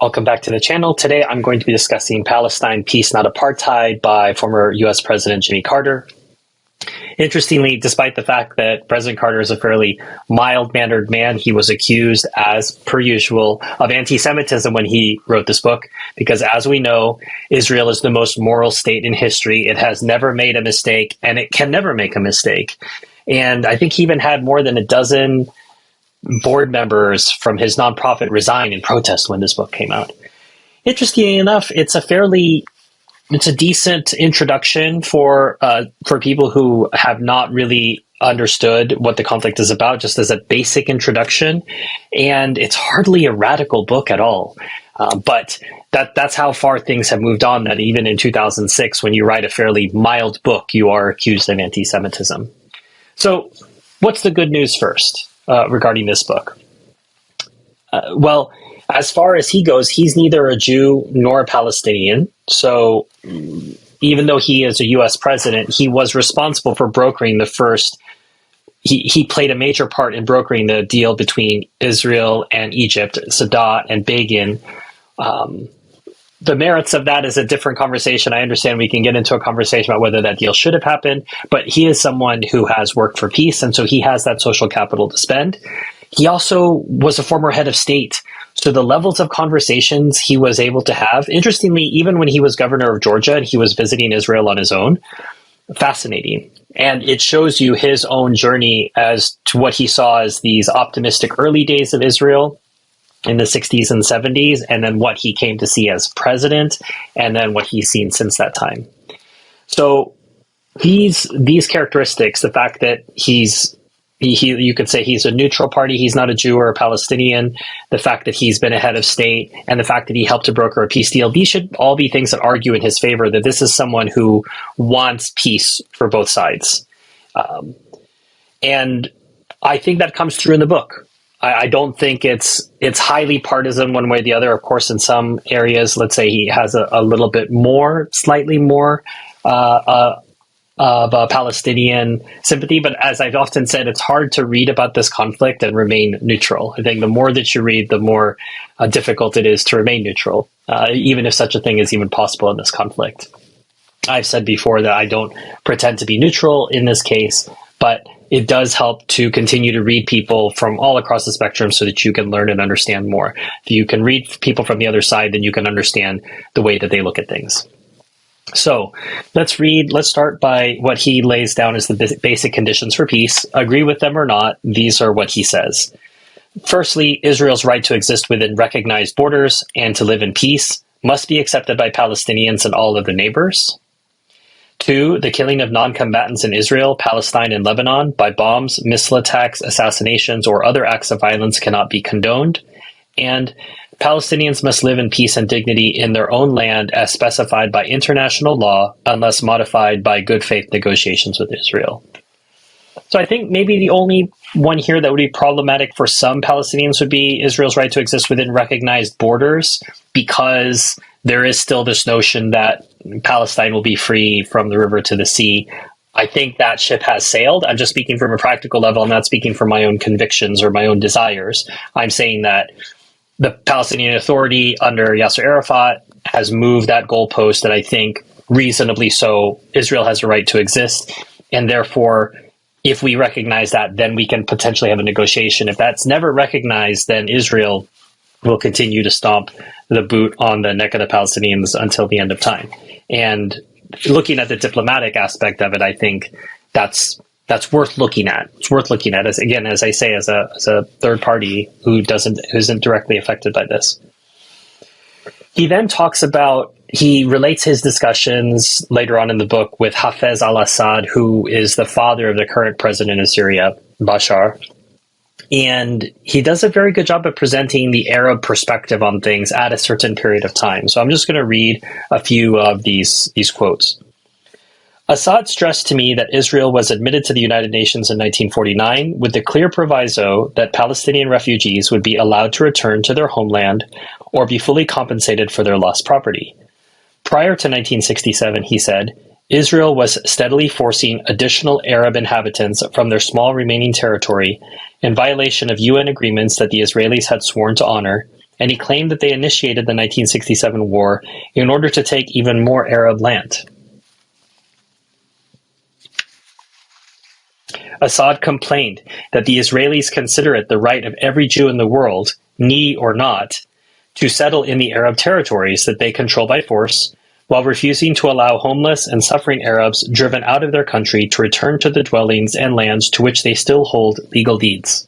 Welcome back to the channel. Today I'm going to be discussing Palestine, Peace, Not Apartheid by former US President Jimmy Carter. Interestingly, despite the fact that President Carter is a fairly mild-mannered man, he was accused, as per usual, of anti-Semitism when he wrote this book, because as we know, Israel is the most moral state in history. It has never made a mistake, and it can never make a mistake. And I think he even had more than a dozen board members from his nonprofit resign in protest when this book came out. Interestingly enough, it's a decent introduction for people who have not really understood what the conflict is about, just as a basic introduction. And it's hardly a radical book at all. But that's how far things have moved on, that even in 2006, when you write a fairly mild book, you are accused of anti-Semitism. So what's the good news first regarding this book? Well, as far as he goes, he's neither a Jew nor a Palestinian. So even though he is a U.S. president, he was responsible for brokering the first. He played a major part in brokering the deal between Israel and Egypt, Sadat and Begin. The merits of that is a different conversation. I understand we can get into a conversation about whether that deal should have happened, but he is someone who has worked for peace, and so he has that social capital to spend. He also was a former head of state. So the levels of conversations he was able to have, interestingly, even when he was governor of Georgia and he was visiting Israel on his own, fascinating. And it shows you his own journey as to what he saw as these optimistic early days of Israel in the 60s and 70s, and then what he came to see as president, and then what he's seen since that time. So these characteristics, the fact that you could say he's a neutral party, he's not a Jew or a Palestinian, the fact that he's been a head of state, and the fact that he helped to broker a peace deal, these should all be things that argue in his favor, that this is someone who wants peace for both sides. And I think that comes through in the book. I don't think it's highly partisan one way or the other. Of course, in some areas, let's say he has a little bit more, slightly more of a Palestinian sympathy. But as I've often said, it's hard to read about this conflict and remain neutral. I think the more that you read, the more difficult it is to remain neutral, even if such a thing is even possible in this conflict. I've said before that I don't pretend to be neutral in this case, but it does help to continue to read people from all across the spectrum so that you can learn and understand more. If you can read people from the other side, then you can understand the way that they look at things. So let's start by what he lays down as the basic conditions for peace. Agree with them or not, these are what he says. Firstly, Israel's right to exist within recognized borders and to live in peace must be accepted by Palestinians and all of the neighbors. 2, the killing of non-combatants in Israel, Palestine, and Lebanon by bombs, missile attacks, assassinations, or other acts of violence cannot be condoned. And Palestinians must live in peace and dignity in their own land as specified by international law, unless modified by good faith negotiations with Israel. So I think maybe the only one here that would be problematic for some Palestinians would be Israel's right to exist within recognized borders, because there is still this notion that Palestine will be free from the river to the sea. I think that ship has sailed. I'm just speaking from a practical level. I'm not speaking from my own convictions or my own desires. I'm saying that the Palestinian Authority under Yasser Arafat has moved that goalpost, that I think reasonably so Israel has a right to exist. And therefore, if we recognize that, then we can potentially have a negotiation. If that's never recognized, then Israel will continue to stomp the boot on the neck of the Palestinians until the end of time. And looking at the diplomatic aspect of it, I think that's worth looking at. It's worth looking at, as I say, as a third party who isn't directly affected by this. He then he relates his discussions later on in the book with Hafez al-Assad, who is the father of the current president of Syria, Bashar. And he does a very good job of presenting the Arab perspective on things at a certain period of time. So I'm just going to read a few of these quotes. Assad stressed to me that Israel was admitted to the United Nations in 1949 with the clear proviso that Palestinian refugees would be allowed to return to their homeland or be fully compensated for their lost property. Prior to 1967, he said, Israel was steadily forcing additional Arab inhabitants from their small remaining territory in violation of UN agreements that the Israelis had sworn to honor, and he claimed that they initiated the 1967 war in order to take even more Arab land. Assad complained that the Israelis consider it the right of every Jew in the world, needy or not, to settle in the Arab territories that they control by force, while refusing to allow homeless and suffering Arabs driven out of their country to return to the dwellings and lands to which they still hold legal deeds.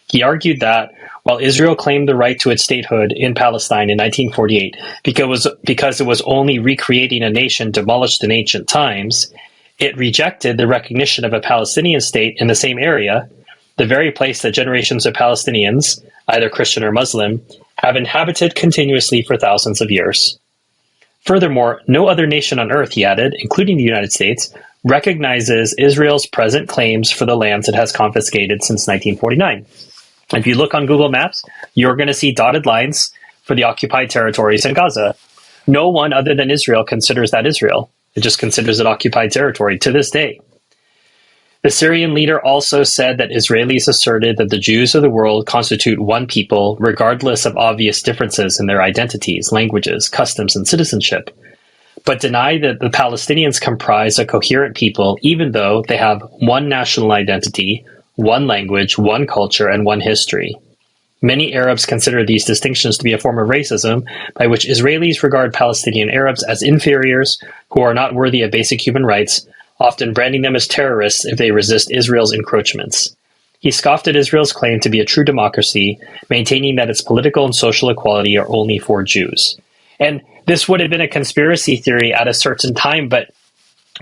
He argued that, while Israel claimed the right to its statehood in Palestine in 1948 because it was only recreating a nation demolished in ancient times, it rejected the recognition of a Palestinian state in the same area, the very place that generations of Palestinians, either Christian or Muslim, have inhabited continuously for thousands of years. Furthermore, no other nation on earth, he added, including the United States, recognizes Israel's present claims for the lands it has confiscated since 1949. If you look on Google Maps, you're going to see dotted lines for the occupied territories in Gaza. No one other than Israel considers that Israel. It just considers it occupied territory to this day. The Syrian leader also said that Israelis asserted that the Jews of the world constitute one people, regardless of obvious differences in their identities, languages, customs, and citizenship, but denied that the Palestinians comprise a coherent people, even though they have one national identity, one language, one culture, and one history. Many Arabs consider these distinctions to be a form of racism by which Israelis regard Palestinian Arabs as inferiors who are not worthy of basic human rights, often branding them as terrorists if they resist Israel's encroachments. He scoffed at Israel's claim to be a true democracy, maintaining that its political and social equality are only for Jews. And this would have been a conspiracy theory at a certain time, but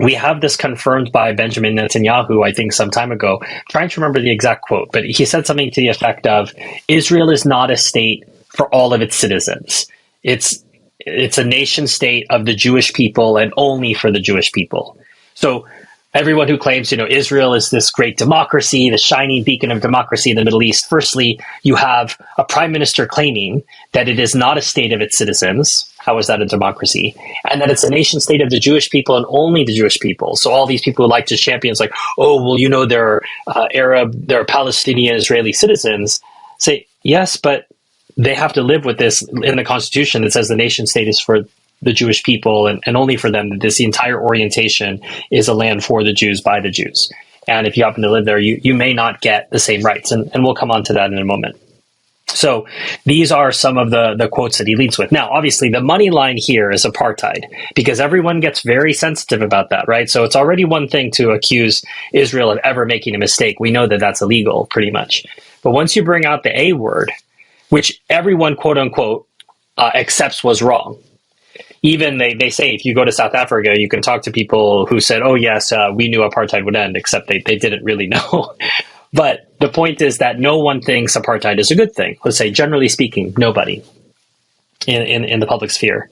we have this confirmed by Benjamin Netanyahu, I think, some time ago. I'm trying to remember the exact quote, but he said something to the effect of, Israel is not a state for all of its citizens. It's a nation state of the Jewish people and only for the Jewish people. So everyone who claims, Israel is this great democracy, the shining beacon of democracy in the Middle East, firstly, you have a prime minister claiming that it is not a state of its citizens. How is that a democracy? And that it's a nation state of the Jewish people and only the Jewish people. So all these people who like to champion, it's like, oh, well, there are Arab, there are Palestinian Israeli citizens. Say, yes, but they have to live with this in the Constitution that says the nation state is for the Jewish people and only for them. That this entire orientation is a land for the Jews by the Jews. And if you happen to live there, you may not get the same rights. And we'll come on to that in a moment. So these are some of the quotes that he leads with. Now, obviously, the money line here is apartheid because everyone gets very sensitive about that, right? So it's already one thing to accuse Israel of ever making a mistake. We know that that's illegal pretty much. But once you bring out the A word, which everyone, quote unquote, accepts was wrong. Even they say if you go to South Africa, you can talk to people who said, oh, yes, we knew apartheid would end, except they didn't really know. But the point is that no one thinks apartheid is a good thing. Let's say, generally speaking, nobody in the public sphere.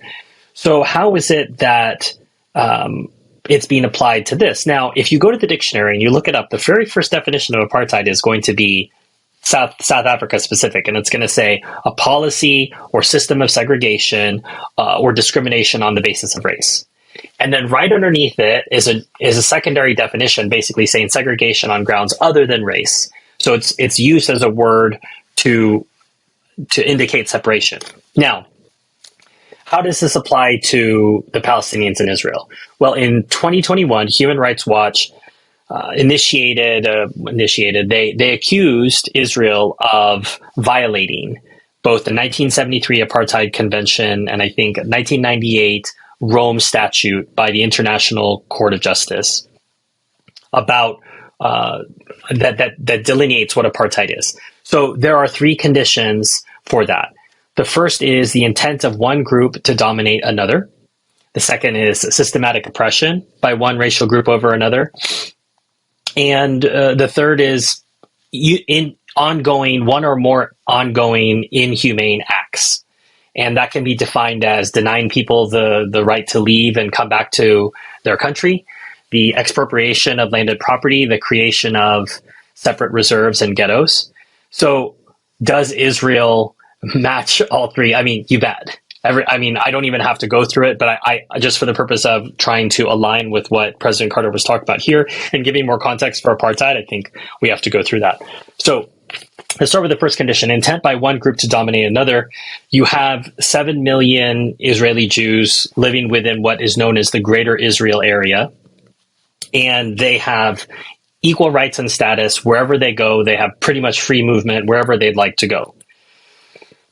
So how is it that it's being applied to this? Now, if you go to the dictionary and you look it up, the very first definition of apartheid is going to be South Africa specific, and it's going to say a policy or system of segregation or discrimination on the basis of race. And then right underneath it is a secondary definition, basically saying segregation on grounds other than race. So it's used as a word to indicate separation. Now, how does this apply to the Palestinians in Israel? Well, in 2021, Human Rights Watch they accused Israel of violating both the 1973 Apartheid Convention and I think 1998 Rome Statute by the International Court of Justice about that delineates what apartheid is. So there are three conditions for that. The first is the intent of one group to dominate another. The second is systematic oppression by one racial group over another. And the third is one or more ongoing inhumane acts. And that can be defined as denying people the right to leave and come back to their country, the expropriation of landed property, the creation of separate reserves and ghettos. So does Israel match all three? I mean, you bet. I don't even have to go through it, but I just for the purpose of trying to align with what President Carter was talking about here and giving more context for apartheid, I think we have to go through that. So let's start with the first condition: intent by one group to dominate another. You have 7 million Israeli Jews living within what is known as the Greater Israel area, and they have equal rights and status wherever they go. They have pretty much free movement wherever they'd like to go.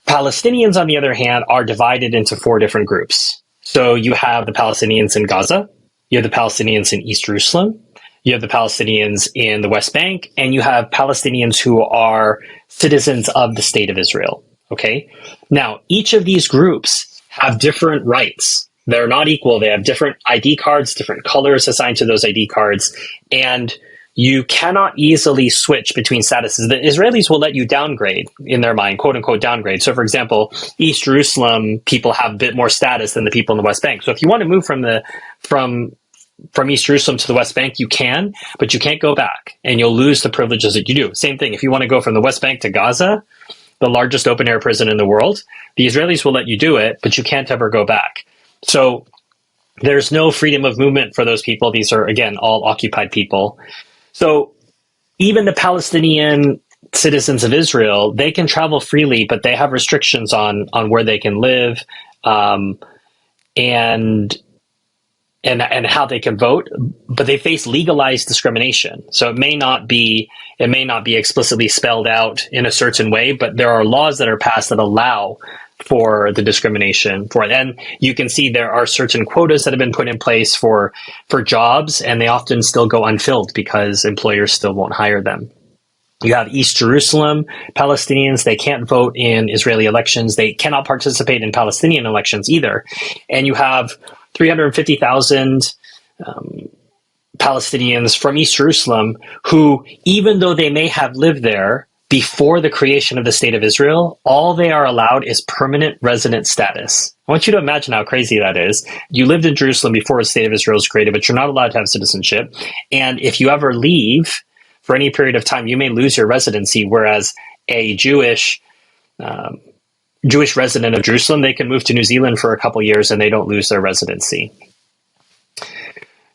Palestinians, on the other hand, are divided into 4 different groups. So you have the Palestinians in Gaza, you have the Palestinians in East Jerusalem, you have the Palestinians in the West Bank, and you have Palestinians who are citizens of the state of Israel. Okay. Now, each of these groups have different rights. They're not equal. They have different ID cards, different colors assigned to those ID cards, and you cannot easily switch between statuses. The Israelis will let you downgrade in their mind, quote unquote downgrade. So, for example, East Jerusalem people have a bit more status than the people in the West Bank. So, if you want to move from East Jerusalem to the West Bank, you can, but you can't go back, and you'll lose the privileges that you do. Same thing, if you want to go from the West Bank to Gaza, the largest open air prison in the world, the Israelis will let you do it, but you can't ever go back. So there's no freedom of movement for those people. These are, again, all occupied people. So even the Palestinian citizens of Israel, they can travel freely, but they have restrictions on where they can live, and how they can vote, but they face legalized discrimination. So it may not be explicitly spelled out in a certain way, but there are laws that are passed that allow for the discrimination for it. And you can see there are certain quotas that have been put in place for jobs, and they often still go unfilled because employers still won't hire them. You have East Jerusalem Palestinians. They can't vote in Israeli elections. They cannot participate in Palestinian elections either. And you have 350,000 Palestinians from East Jerusalem who, even though they may have lived there before the creation of the state of Israel, all they are allowed is permanent resident status. I want you to imagine how crazy that is. You lived in Jerusalem before the state of Israel was created, but you're not allowed to have citizenship. And if you ever leave for any period of time, you may lose your residency, whereas a Jewish resident of Jerusalem, they can move to New Zealand for a couple years and they don't lose their residency.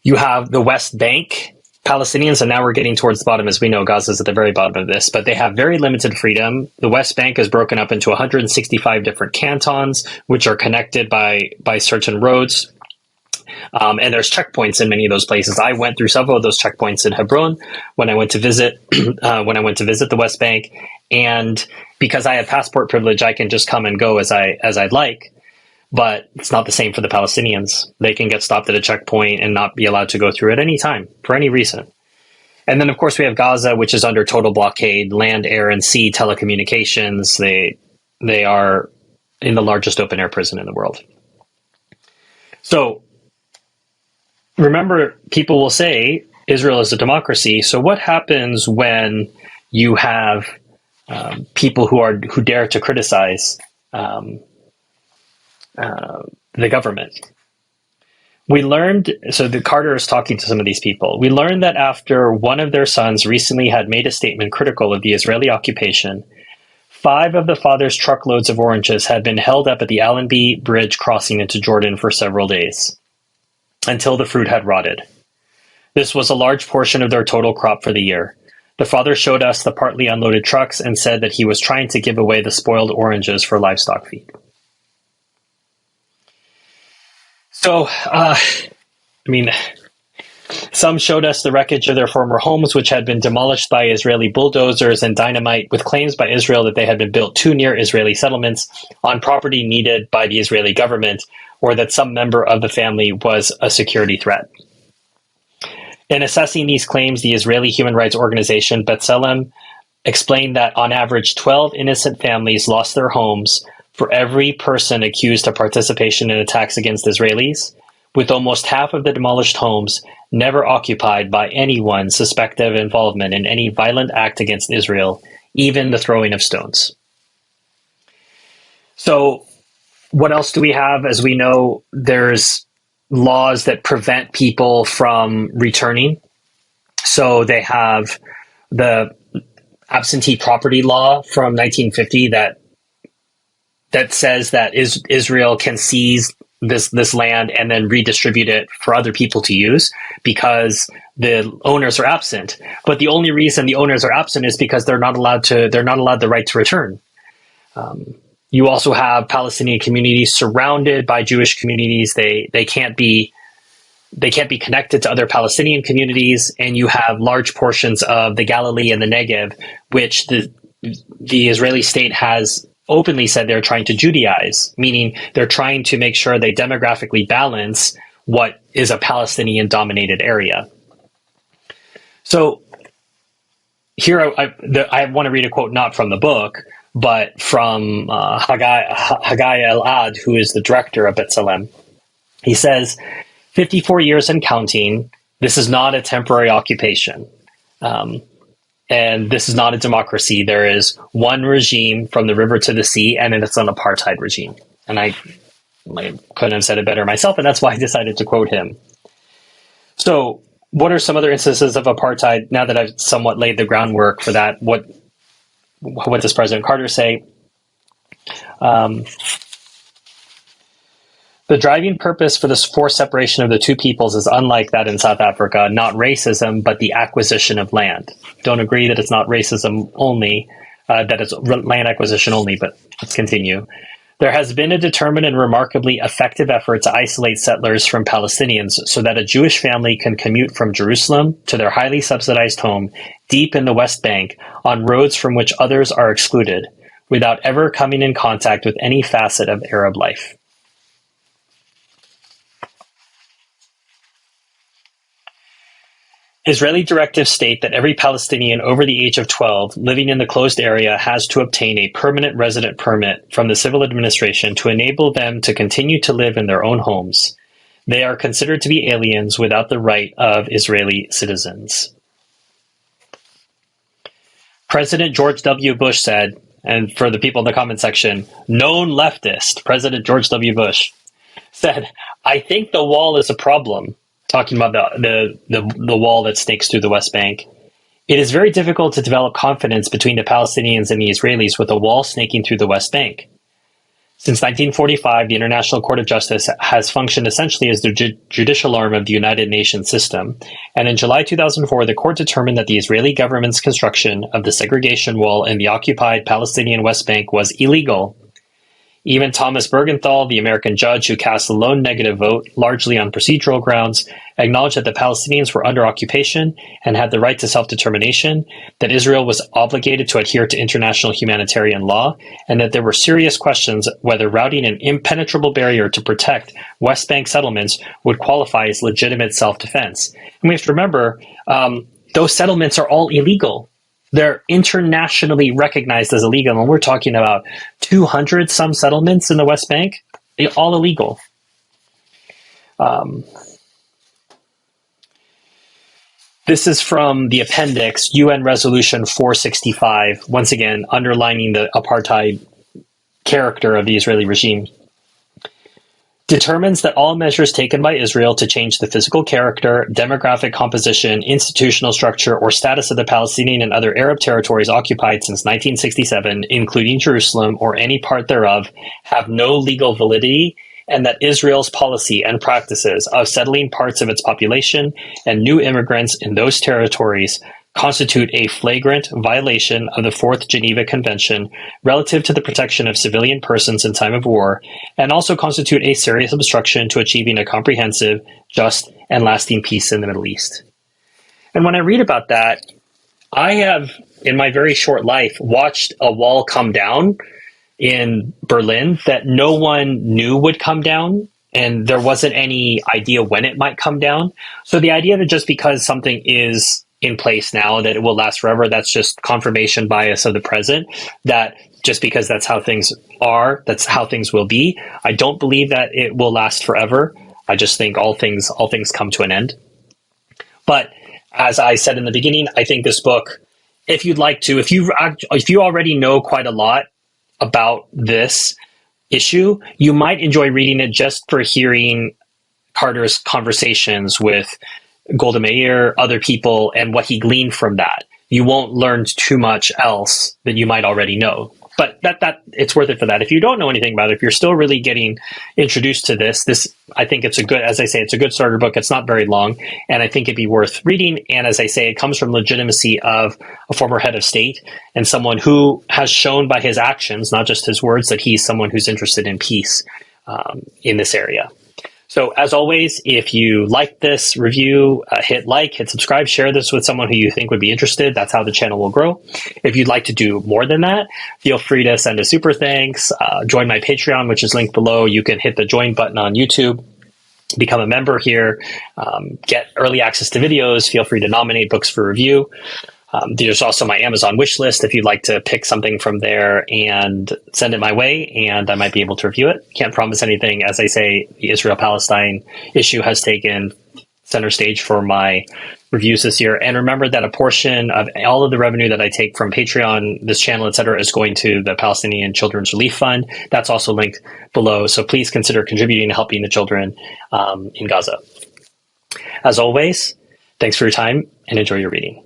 You have the West Bank Palestinians, and now we're getting towards the bottom. As we know, Gaza is at the very bottom of this, but they have very limited freedom. The West Bank is broken up into 165 different cantons, which are connected by certain roads. And there's checkpoints in many of those places. I went through several of those checkpoints in Hebron when I went to visit the West Bank. And because I have passport privilege, I can just come and go as I'd like. But it's not the same for the Palestinians. They can get stopped at a checkpoint and not be allowed to go through at any time for any reason. And then, of course, we have Gaza, which is under total blockade, land, air, and sea telecommunications. They are in the largest open air prison in the world. So remember, people will say Israel is a democracy. So what happens when you have people who dare to criticize the government? We learned, so the Carter is talking to some of these people. We learned that after one of their sons recently had made a statement critical of the Israeli occupation, 5 of the father's truckloads of oranges had been held up at the Allenby Bridge crossing into Jordan for several days until the fruit had rotted. This was a large portion of their total crop for the year. The father showed us the partly unloaded trucks and said that he was trying to give away the spoiled oranges for livestock feed. So, some showed us the wreckage of their former homes, which had been demolished by Israeli bulldozers and dynamite, with claims by Israel that they had been built too near Israeli settlements on property needed by the Israeli government, or that some member of the family was a security threat. In assessing these claims, the Israeli human rights organization B'Tselem explained that on average 12 innocent families lost their homes for every person accused of participation in attacks against Israelis, with almost half of the demolished homes never occupied by anyone suspected of involvement in any violent act against Israel, even the throwing of stones. So what else do we have? As we know, there's laws that prevent people from returning. So they have the absentee property law from 1950 that says that Israel can seize this land and then redistribute it for other people to use because the owners are absent. But the only reason the owners are absent is because they're not allowed the right to return. You also have Palestinian communities surrounded by Jewish communities. They can't be connected to other Palestinian communities, and you have large portions of the Galilee and the Negev, which the Israeli state has openly said they're trying to Judaize, meaning they're trying to make sure they demographically balance what is a Palestinian-dominated area. So here I want to read a quote not from the book, but from Haggai Elad, who is the director of B'Tselem. He says, 54 years and counting, this is not a temporary occupation. And this is not a democracy. There is one regime from the river to the sea, and it's an apartheid regime. And I couldn't have said it better myself, and that's why I decided to quote him. So what are some other instances of apartheid? Now that I've somewhat laid the groundwork for that, what does President Carter say? The driving purpose for this forced separation of the two peoples is unlike that in South Africa, not racism, but the acquisition of land. Don't agree that it's not racism only, that it's land acquisition only, but let's continue. There has been a determined and remarkably effective effort to isolate settlers from Palestinians so that a Jewish family can commute from Jerusalem to their highly subsidized home deep in the West Bank on roads from which others are excluded, without ever coming in contact with any facet of Arab life. Israeli directives state that every Palestinian over the age of 12 living in the closed area has to obtain a permanent resident permit from the civil administration to enable them to continue to live in their own homes. They are considered to be aliens without the right of Israeli citizens. President George W. Bush said, and for the people in the comment section, known leftist, President George W. Bush, said, I think the wall is a problem. Talking about the wall that snakes through the West Bank. It is very difficult to develop confidence between the Palestinians and the Israelis with a wall snaking through the West Bank. Since 1945, the International Court of Justice has functioned essentially as the judicial arm of the United Nations system, and in July 2004, the court determined that the Israeli government's construction of the segregation wall in the occupied Palestinian West Bank was illegal. Even Thomas Bergenthal, the American judge who cast a lone negative vote, largely on procedural grounds, acknowledged that the Palestinians were under occupation and had the right to self-determination, that Israel was obligated to adhere to international humanitarian law, and that there were serious questions whether routing an impenetrable barrier to protect West Bank settlements would qualify as legitimate self-defense. And we have to remember, those settlements are all illegal. They're internationally recognized as illegal, and we're talking about 200 some settlements in the West Bank, all illegal. This is from the appendix, UN Resolution 465, once again underlining the apartheid character of the Israeli regime. Determines that all measures taken by Israel to change the physical character, demographic composition, institutional structure, or status of the Palestinian and other Arab territories occupied since 1967, including Jerusalem or any part thereof, have no legal validity, and that Israel's policy and practices of settling parts of its population and new immigrants in those territories constitute a flagrant violation of the Fourth Geneva Convention relative to the protection of civilian persons in time of war, and also constitute a serious obstruction to achieving a comprehensive, just, and lasting peace in the Middle East. And when I read about that, I have, in my very short life, watched a wall come down in Berlin that no one knew would come down, and there wasn't any idea when it might come down. So the idea that just because something is in place now, that it will last forever, that's just confirmation bias of the present, that just because that's how things are, that's how things will be. I don't believe that it will last forever. I just think all things come to an end. But as I said in the beginning, I think this book, if you'd like to, if you already know quite a lot about this issue, you might enjoy reading it just for hearing Carter's conversations with Golda Meir, other people, and what he gleaned from that. You won't learn too much else that you might already know. but that it's worth it for that. If you don't know anything about it, if you're still really getting introduced to this, I think it's a good, as I say, it's a good starter book. It's not very long, and I think it'd be worth reading. And as I say, it comes from legitimacy of a former head of state and someone who has shown by his actions, not just his words, that he's someone who's interested in peace in this area. So as always, if you like this review, hit like, hit subscribe, share this with someone who you think would be interested. That's how the channel will grow. If you'd like to do more than that, feel free to send a super thanks, join my Patreon, which is linked below. You can hit the join button on YouTube, become a member here, get early access to videos. Feel free to nominate books for review. There's also my Amazon wish list if you'd like to pick something from there and send it my way, and I might be able to review it. Can't promise anything. As I say, the Israel-Palestine issue has taken center stage for my reviews this year. And remember that a portion of all of the revenue that I take from Patreon, this channel, etc., is going to the Palestinian Children's Relief Fund. That's also linked below. So please consider contributing to helping the children in Gaza. As always, thanks for your time and enjoy your reading.